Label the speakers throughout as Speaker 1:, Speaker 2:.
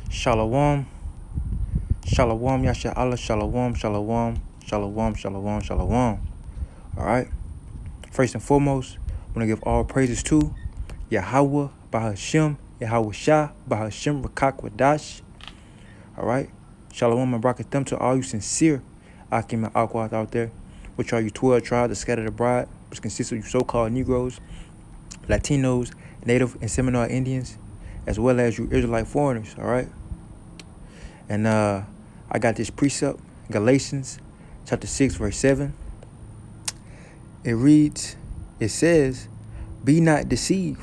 Speaker 1: Shalom, shalom, yasha Allah, shalom, shalom, shalom, shalom, shalom. All right. First and foremost, I want to give all praises to Yahweh, Bahashem, Yahweh Shah, Bahashem, Rakak Wadash. All right. Shalom and brakatem to all you sincere Akim and Aquat out there, which are you 12 tribes that scattered abroad, which consists of you so-called Negroes, Latinos, Native and Seminole Indians, as well as you Israelite foreigners. All right. And I got this precept, Galatians chapter 6, verse 7. It reads, it says, be not deceived,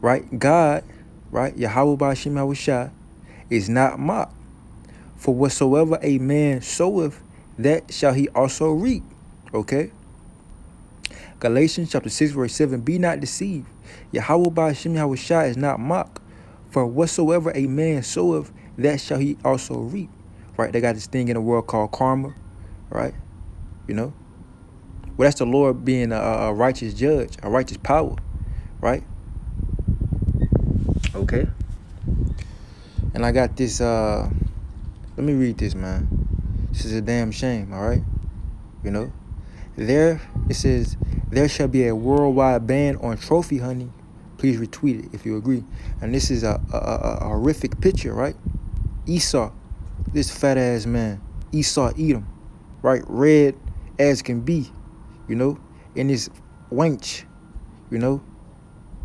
Speaker 1: right? God, right? Yahweh Ba'ashem Yahushua is not mocked. For whatsoever a man soweth, that shall he also reap. Okay? Galatians chapter 6, verse 7. Be not deceived. Yahweh Ba'ashem Yahushua is not mocked. For whatsoever a man soweth, that shall he also reap. Right? They got this thing in the world called karma. Right? You know? Well, that's the Lord being a righteous judge, a righteous power. Right? Okay. And I got this, let me read this, man. This is a damn shame, all right? You know? It says, there shall be a worldwide ban on trophy hunting. Please retweet it if you agree. And this is a horrific picture, right? Esau, this fat ass man, Esau Edom, right? Red as can be, you know, and his wench, you know,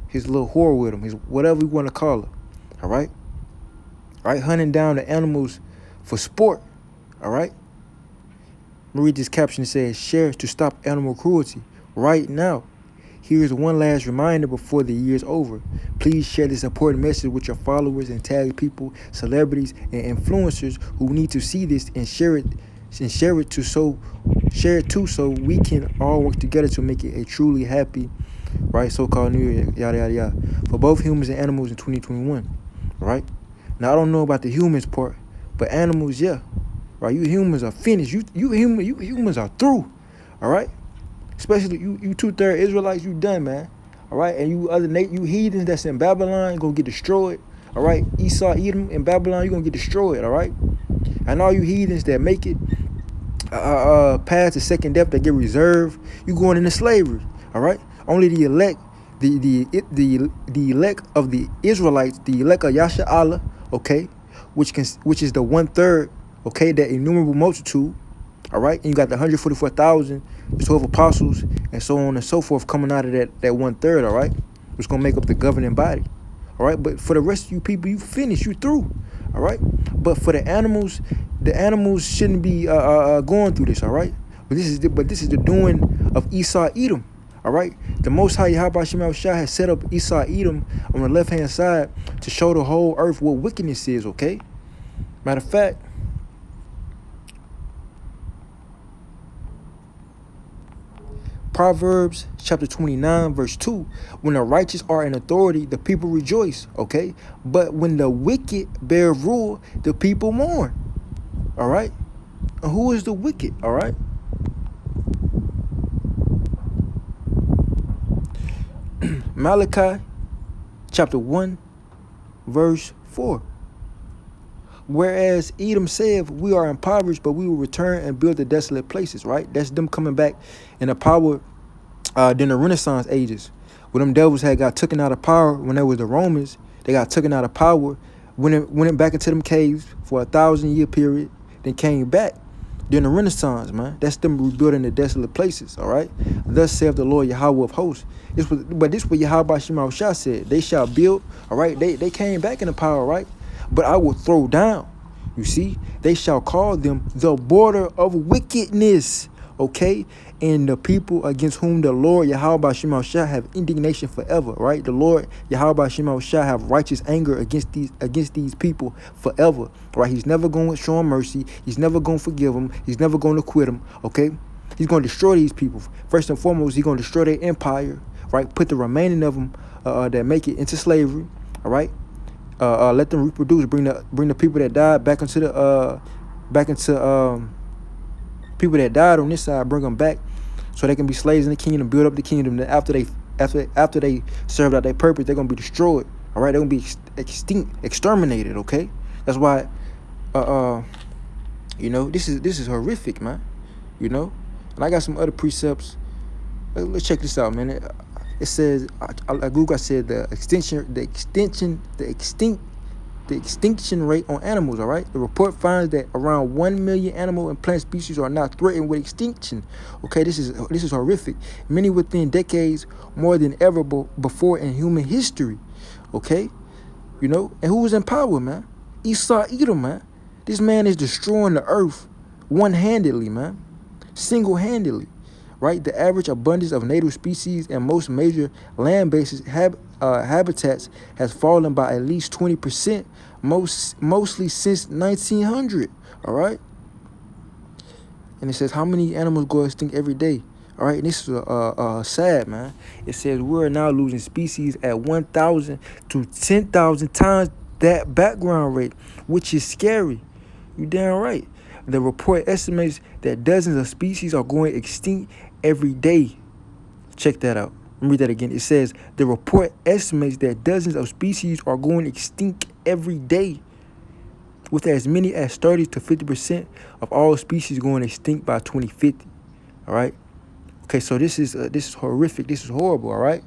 Speaker 1: his little whore with him, his whatever you want to call her, all right? Right, hunting down the animals for sport, all right? Let me read this caption. It says, share to stop animal cruelty right now. Here's one last reminder before the year's over. Please share this important message with your followers and tag people, celebrities, and influencers who need to see this and share it too so we can all work together to make it a truly happy, right, so-called New Year, yada, yada, yada, for both humans and animals in 2021, right? Now, I don't know about the humans part, but animals, yeah, right? You humans are finished. You humans are through, all right? Especially you 2/3 Israelites, you done, man. All right, and you you heathens that's in Babylon, you gonna get destroyed. All right, Esau, Edom in Babylon, you gonna get destroyed. All right, and all you heathens that make it past the second death that get reserved, you going into slavery. All right, only the elect, the elect of the Israelites, the elect of Yasha Allah, okay, which is the 1/3, okay, that innumerable multitude. All right, and you got the 144,000, the 12 apostles, and so on and so forth coming out of that 1/3. All right, which gonna make up the governing body. All right, but for the rest of you people, you finished, you through. All right, but for the animals shouldn't be going through this. All right, but this is the doing of Esau Edom. All right, the Most High Yahweh Shema Shah has set up Esau Edom on the left hand side to show the whole earth what wickedness is. Okay, matter of fact. Proverbs chapter 29, verse 2, when the righteous are in authority, the people rejoice, okay? But when the wicked bear rule, the people mourn, all right? And who is the wicked, all right? Malachi chapter 1, verse 4. Whereas Edom said, we are impoverished, but we will return and build the desolate places, right? That's them coming back in the power during the Renaissance ages. When them devils got taken out of power, when there was the Romans, they got taken out of power, went back into them caves for 1,000-year period, then came back during the Renaissance, man. That's them rebuilding the desolate places, all right? Thus saith the Lord Yahweh of hosts. This what Yahweh Shema Shah said. They shall build, all right? They came back into power, right? But I will throw down. You see, they shall call them the border of wickedness, okay? And the people against whom the Lord Yahweh Shema Shah have indignation forever, right? The Lord Yahweh Shema Shah have righteous anger against these people forever, right? He's never going to show them mercy. He's never going to forgive them. He's never going to quit them, okay? He's going to destroy these people. First and foremost, he's going to destroy their empire, right? Put the remaining of them that make it into slavery, all right? Let them reproduce. Bring the people that died back into people that died on this side. Bring them back so they can be slaves in the kingdom. Build up the kingdom. Then after they served out their purpose, they're gonna be destroyed. All right, they're gonna be extinct, exterminated. Okay, that's why. This is horrific, man. You know, and I got some other precepts. Let's check this out, man. It says, Google said the extinction rate on animals. All right, the report finds that around 1 million animal and plant species are now threatened with extinction. Okay, this is horrific. Many within decades, more than ever before in human history. Okay, and who was in power, man? Esau Edom, man. This man is destroying the earth one-handedly, man, single-handedly. Right, the average abundance of native species in most major land-based habitats has fallen by at least 20%, mostly since 1900. All right, and it says how many animals go extinct every day. All right, and this is sad, man. It says we're now losing species at 1,000 to 10,000 times that background rate, which is scary. You damn right. The report estimates that dozens of species are going extinct every day. Check that out. Let me read that again. It says the report estimates that dozens of species are going extinct every day, with as many as 30 to 50% of all species going extinct by 2050. All right. Okay, so this is horrific. This is horrible. All right.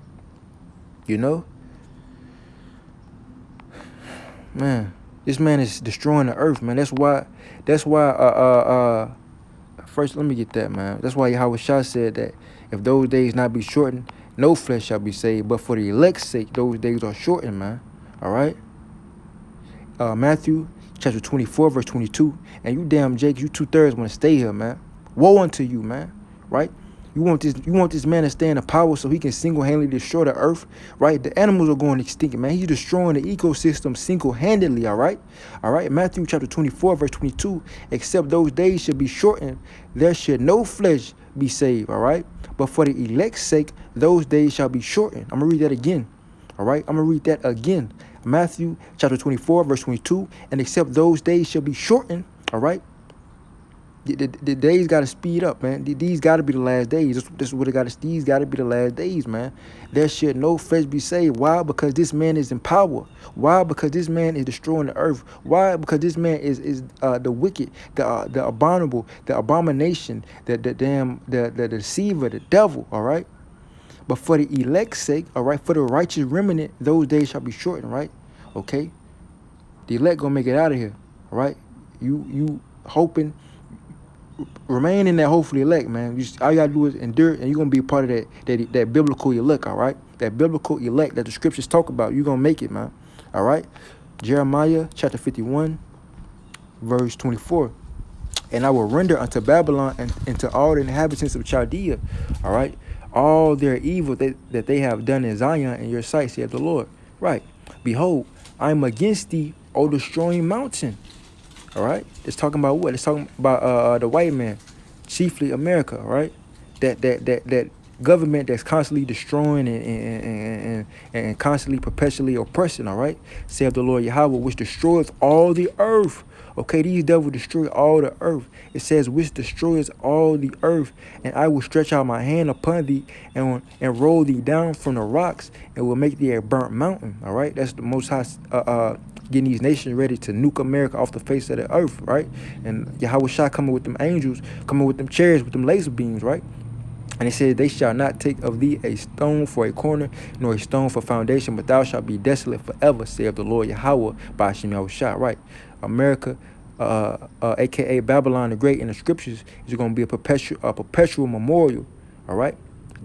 Speaker 1: Man, this man is destroying the earth, man. That's why. First, let me get that, man. That's why Yahweh Shah said that if those days not be shortened, no flesh shall be saved. But for the elect's sake, those days are shortened, man. All right. Matthew chapter 24, verse 22. And you damn Jake, you 2/3 want to stay here, man. Woe unto you, man. Right? You want this man to stay in the power so he can single-handedly destroy the earth, right? The animals are going extinct, man. He's destroying the ecosystem single-handedly, all right? All right, Matthew chapter 24, verse 22, except those days should be shortened, there should no flesh be saved, all right? But for the elect's sake, those days shall be shortened. I'm going to read that again, all right? I'm going to read that again. Matthew chapter 24, verse 22, and except those days shall be shortened, all right? The days got to speed up, man. These got to be the last days. This is what it got to. These got to be the last days, man. There should no flesh be saved. Why? Because this man is in power. Why? Because this man is destroying the earth. Why? Because this man is the wicked, the abominable, the abomination, the deceiver, the devil. All right. But for the elect's sake, all right, for the righteous remnant, those days shall be shortened. Right. Okay. The elect gonna make it out of here. All right. You hoping. Remain in that hopefully elect, man. All you gotta do is endure, and you're gonna be a part of that biblical elect, all right? That biblical elect that the scriptures talk about. You're gonna make it, man. All right? Jeremiah chapter 51, verse 24. And I will render unto Babylon and to all the inhabitants of Chaldea, all right, all their evil that they have done in Zion in your sight, saith the Lord. Right. Behold, I am against thee, O destroying mountain. All right, it's talking about what? It's talking about the white man, chiefly America. All right, that government that's constantly destroying and constantly perpetually oppressing. All right, saith the Lord Yahweh, which destroys all the earth. Okay, these devils destroy all the earth. It says, which destroys all the earth, and I will stretch out my hand upon thee and roll thee down from the rocks, and will make thee a burnt mountain. All right, that's the Most High getting these nations ready to nuke America off the face of the earth, right? And Yahweh Shah coming with them angels, coming with them chariots, with them laser beams, right? And it says, they shall not take of thee a stone for a corner, nor a stone for foundation, but thou shalt be desolate forever, saith the Lord Yahweh, by Hashem Yahweh Shah, right? America, a.k.a. Babylon the Great in the scriptures, is going to be a perpetual memorial, all right?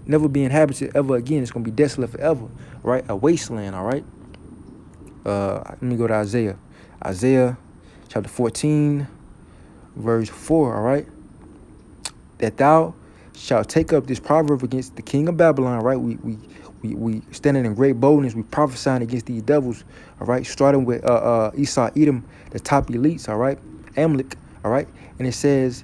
Speaker 1: Never be inhabited ever again. It's going to be desolate forever, right? A wasteland, all right? Let me go to Isaiah. Isaiah chapter 14, verse 4, all right? That thou shalt take up this proverb against the king of Babylon, right? We standing in great boldness. We prophesying against these devils, all right? Starting with Esau, Edom, the top elites, all right? Amalek, all right? And it says,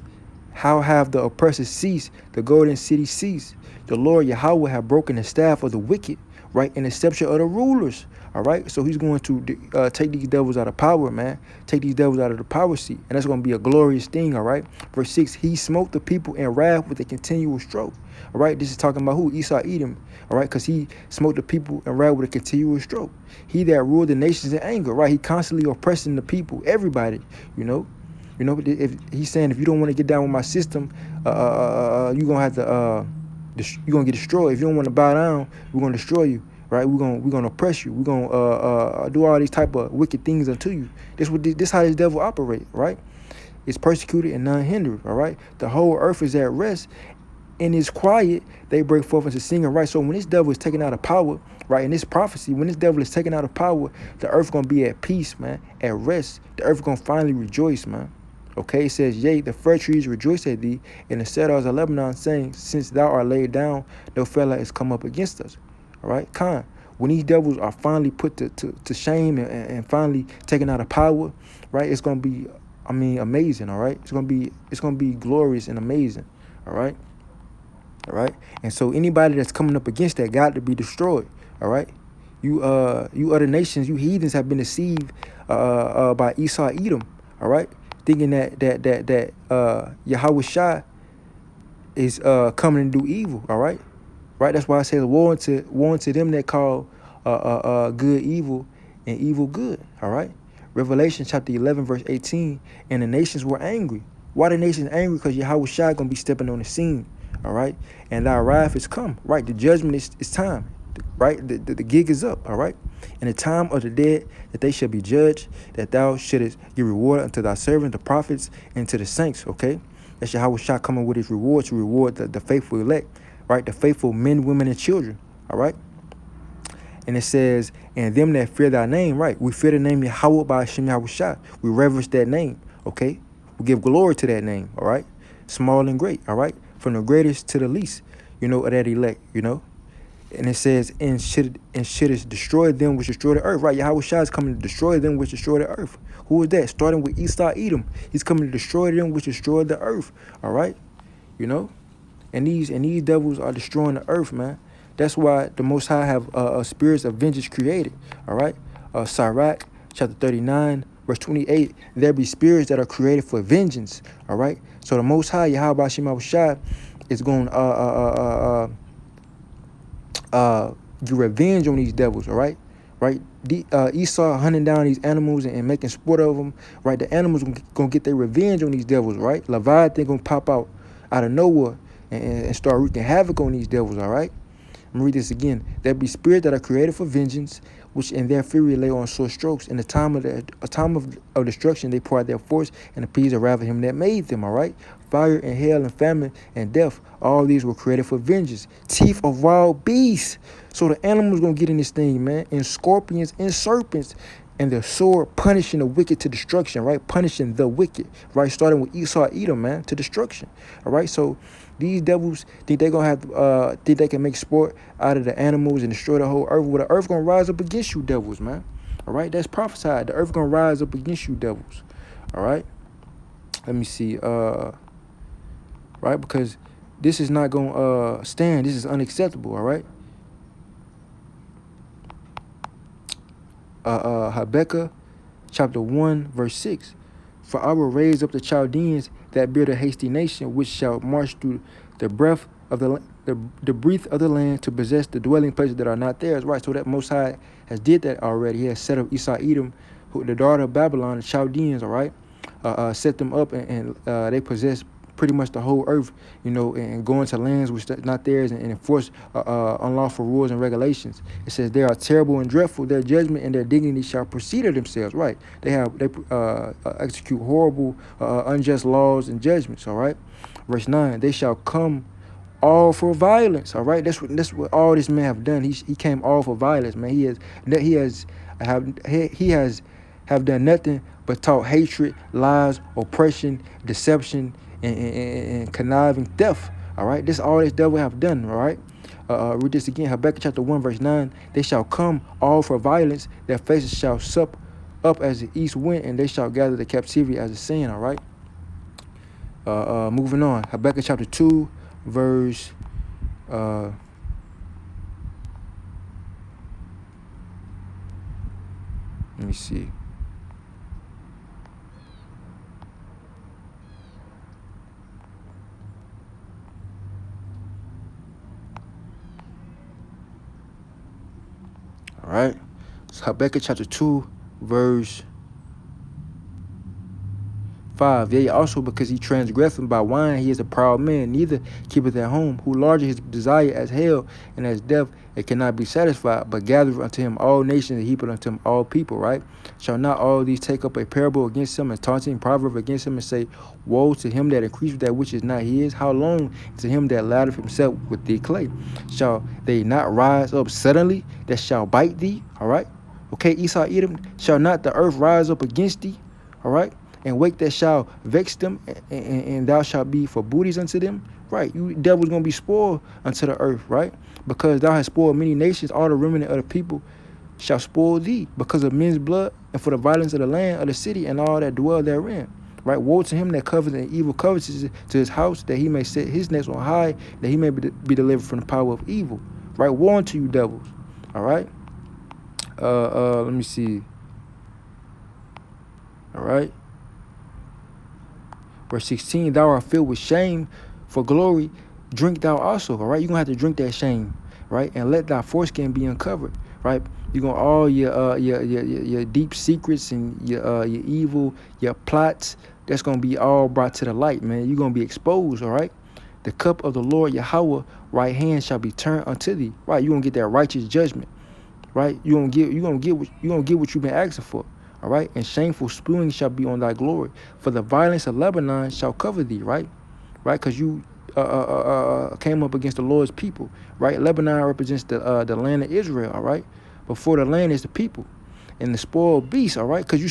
Speaker 1: how have the oppressors ceased? The golden city ceased. The Lord Yahweh have broken the staff of the wicked, right? And the scepter of the rulers. All right. So he's going to take these devils out of power, man. Take these devils out of the power seat. And that's going to be a glorious thing. All right. Verse 6, he smote the people in wrath with a continual stroke. All right. This is talking about who? Esau, Edom. All right. Because he smote the people in wrath with a continual stroke. He that ruled the nations in anger. Right. He constantly oppressing the people, everybody, you know. You know, if he's saying, if you don't want to get down with my system, you're gonna have to you're gonna get destroyed. If you don't want to bow down, we're gonna destroy you, right? We're gonna oppress you. We're gonna do all these type of wicked things unto you. This how this devil operate, right? It's persecuted and none hindered, all right? The whole earth is at rest and it's quiet. They break forth into singing, right? So when this devil is taken out of power, right, in this prophecy, when this devil is taken out of power, the earth gonna be at peace, man, at rest. The earth gonna finally rejoice, man. Okay, it says, yea, the fir trees rejoice at thee, and the cedars of Lebanon, saying, since thou art laid down, no fella is come up against us. All right, when these devils are finally put to shame and finally taken out of power, right, it's gonna be, amazing. All right, it's gonna be glorious and amazing. All right, and so anybody that's coming up against that got to be destroyed. All right, you other nations, you heathens have been deceived by Esau, Edom. All right. Thinking that Yahweh Shai is coming to do evil, all right? Right? That's why I say woe unto them that call good evil and evil good, all right? Revelation chapter 11, verse 18, and the nations were angry. Why the nations angry? Because Yahweh Shai gonna be stepping on the scene, all right? And thy wrath is come, right? The judgment is time, right? The gig is up, all right? In the time of the dead, that they shall be judged, that thou shouldest give reward unto thy servants, the prophets, and to the saints, okay? That's Yahweh Shai coming with his reward to reward the faithful elect, right? The faithful men, women, and children, all right? And it says, and them that fear thy name, right? We fear the name Yahweh by Hashem Yahweh Shai. We reverence that name, okay? We give glory to that name, all right? Small and great, all right? From the greatest to the least, you know, of that elect, you know? And it says, and should destroy them which destroy the earth. Right, Yahweh Shai is coming to destroy them which destroy the earth. Who is that? Starting with Esau, Edom. He's coming to destroy them which destroy the earth. All right, you know, and these devils are destroying the earth, man. That's why the Most High have spirits of vengeance created. All right, Sirach chapter 39, verse 28. There be spirits that are created for vengeance. All right, so the Most High Yahweh Shai is going get revenge on these devils, all right? Right? Esau hunting down these animals and making sport of them, right? The animals gonna get their revenge on these devils, right? Leviathan gonna pop out of nowhere and start wreaking havoc on these devils, all right? I'm gonna read this again. There be spirits that are created for vengeance, which in their fury lay on sore strokes. In the time of destruction, they pour out their force and appease or rather him that made them, all right? Fire and hail and famine and death, all these were created for vengeance. Teeth of wild beasts. So the animals gonna get in this thing, man. And scorpions and serpents. And the sword punishing the wicked to destruction, right? Punishing the wicked, right? Starting with Esau, Edom, man, to destruction, all right? So these devils think they gonna have think they can make sport out of the animals and destroy the whole earth. Well, the earth gonna rise up against you devils, man, all right? That's prophesied. The earth gonna rise up against you devils, all right? Let me see, right? Because this is not gonna stand. This is unacceptable, all right? Habakkuk chapter 1 verse 6, for I will raise up the Chaldeans that build a hasty nation, which shall march through the breadth of the breadth of the land to possess the dwelling places that are not theirs. Right, so that Most High has did that already. He has set up Esau, Edom, the daughter of Babylon, the Chaldeans, all right, set them up and they possess pretty much the whole earth, you know, and go into lands which are not theirs and enforce unlawful rules and regulations. It says they are terrible and dreadful. Their judgment and their dignity shall proceed of themselves. Right? They execute horrible, unjust laws and judgments. All right. Verse 9. They shall come all for violence. All right. That's what all this man have done. He came all for violence, man. He has done nothing but taught hatred, lies, oppression, deception, and conniving theft. All right, this all this devil have done. All right, read this again. Habakkuk chapter 1 verse 9. They shall come all for violence. Their faces shall sup up as the east wind, and they shall gather the captivity as a sand. All right. Moving on. Habakkuk chapter 2 verse. Let me see. All right. So Habakkuk chapter 2, verse 5. Yea, also because he transgressed by wine, he is a proud man, neither keepeth at home, who larger his desire as hell, and as death, it cannot be satisfied, but gathereth unto him all nations, and heapeth unto him all people, right? Shall not all these take up a parable against him, and taunting proverb against him, and say, woe to him that increaseth that which is not his? How long to him that lathereth himself with the clay? Shall they not rise up suddenly, that shall bite thee? All right? Okay, Esau, Edom, shall not the earth rise up against thee? All right? And wake that shall vex them, and thou shalt be for booties unto them. Right, you devil's gonna be spoiled unto the earth, right? Because thou hast spoiled many nations, all the remnant of the people shall spoil thee, because of men's blood, and for the violence of the land of the city, and all that dwell therein. Right, woe to him that covers an evil covetousness to his house, that he may set his nest on high, that he may be delivered from the power of evil. Right, woe unto you devils. All right. Let me see. All right. Verse 16, thou art filled with shame for glory. Drink thou also, all right? You're going to have to drink that shame, right? And let thy foreskin be uncovered, right? You're going to all your deep secrets and your evil, your plots, that's going to be all brought to the light, man. You're going to be exposed, all right? The cup of the Lord Yahweh, right hand shall be turned unto thee, right? You're going to get that righteous judgment, right? You're going to get what you've been asking for. All right, and shameful spewing shall be on thy glory, for the violence of Lebanon shall cover thee. Right, because you came up against the Lord's people. Right, Lebanon represents the land of Israel. All right, before the land is the people, and the spoiled beasts. All right, because you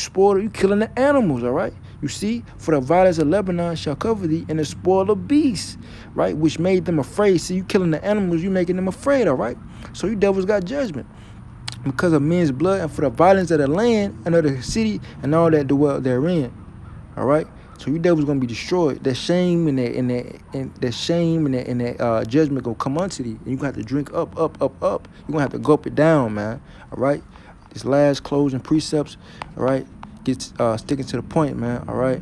Speaker 1: killing the animals. All right, you see, for the violence of Lebanon shall cover thee, and the spoil of beasts. Right, which made them afraid. See, you killing the animals, you making them afraid. All right, so you devils got judgment. Because of men's blood, and for the violence of the land and of the city and all that dwell therein. All right. So you devils gonna be destroyed. That shame and that judgment gonna come unto thee, and you gonna have to drink up. You're gonna have to gulp it down, man. All right. This last closing precepts. All right. Get sticking to the point, man. All right.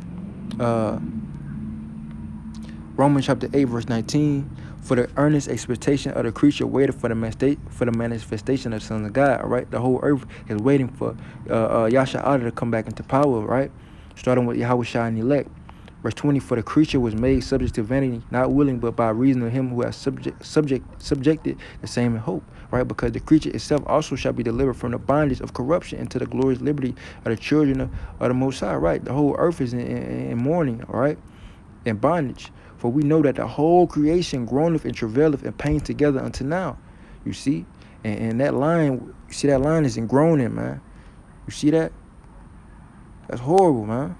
Speaker 1: Romans chapter 8, verse 19. For the earnest expectation of the creature waited for the manifestation of the Son of God. All right, the whole earth is waiting for Yahshua to come back into power. Right, starting with Yahweh Shai and elect. Verse 20. For the creature was made subject to vanity, not willing, but by reason of him who has subjected the same in hope. Right, because the creature itself also shall be delivered from the bondage of corruption into the glorious liberty of the children of the Most High. Right, the whole earth is in mourning. All right, in bondage. For we know that the whole creation groaneth and travaileth and pains together until now. You see? And that line, you see that line is in groaning, man. You see that? That's horrible, man.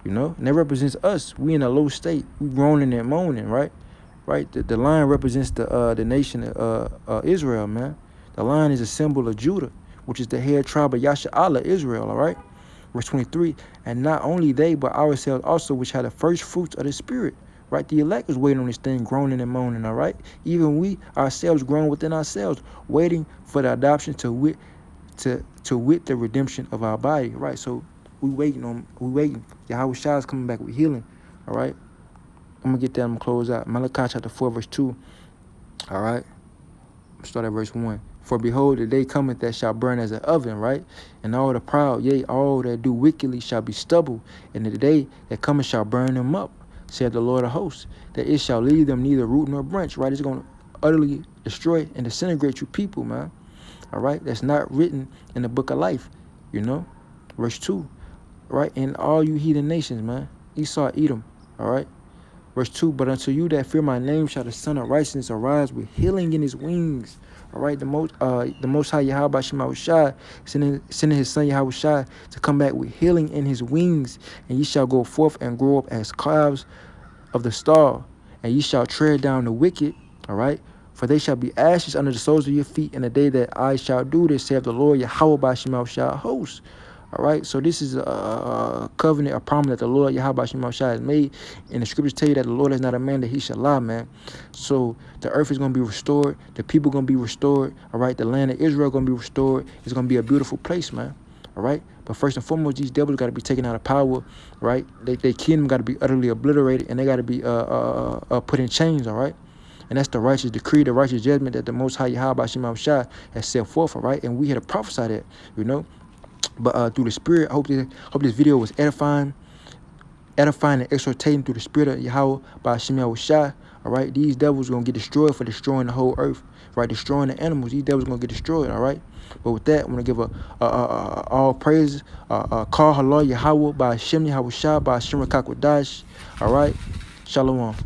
Speaker 1: You know? And that represents us. We in a low state. We groaning and moaning, right? Right? The line represents the nation of Israel, man. The line is a symbol of Judah, which is the head tribe of Yasha'Allah, Israel, all right? Verse 23, and not only they, but ourselves also, which had the first fruits of the Spirit. Right, the elect is waiting on this thing, groaning and moaning. All right, even we ourselves groan within ourselves, waiting for the adoption to wit the redemption of our body. Right, so we waiting. Yahweh Shai is coming back with healing. All right, I'm gonna get that. I'm gonna close out Malachi chapter 4, verse 2. All right, start at verse 1. For behold, the day cometh that shall burn as an oven, right? And all the proud, yea, all that do wickedly shall be stubble. And the day that cometh shall burn them up, said the Lord of hosts, that it shall leave them neither root nor branch, right? It's going to utterly destroy and disintegrate you people, man. All right? That's not written in the book of life, you know? Verse 2, right? And all you heathen nations, man. Esau, Edom, all right? Verse 2, but unto you that fear my name shall the Son of Righteousness arise with healing in his wings. All right, the most high Yahweh Shema Shai, sending his son Yahweh Shai to come back with healing in his wings, and ye shall go forth and grow up as calves of the stall, and ye shall tread down the wicked. All right, for they shall be ashes under the soles of your feet in the day that I shall do this, saith the Lord Yahweh Shema Shai hosts. All right, so this is a covenant, a promise that the Lord Yahweh Shema Shai has made. And the scriptures tell you that the Lord is not a man that he shall lie, man. So the earth is going to be restored. The people going to be restored. All right, the land of Israel going to be restored. It's going to be a beautiful place, man. All right. But first and foremost, these devils got to be taken out of power. Right. They kingdom got to be utterly obliterated, and they got to be put in chains. All right. And that's the righteous decree, the righteous judgment that the Most High Yahweh Shema Shai has set forth. All right. And we had to prophesy that. But through the Spirit, I hope this video was edifying and exhortating through the Spirit of Yahweh by Hashem Yahushua. All right, these devils are going to get destroyed for destroying the whole earth, right? Destroying the animals. These devils are going to get destroyed, all right? But with that, I want to give all praises, call halal Yahweh by Hashem Yahushua by Hashem Rakakwadash, all right? Shalom.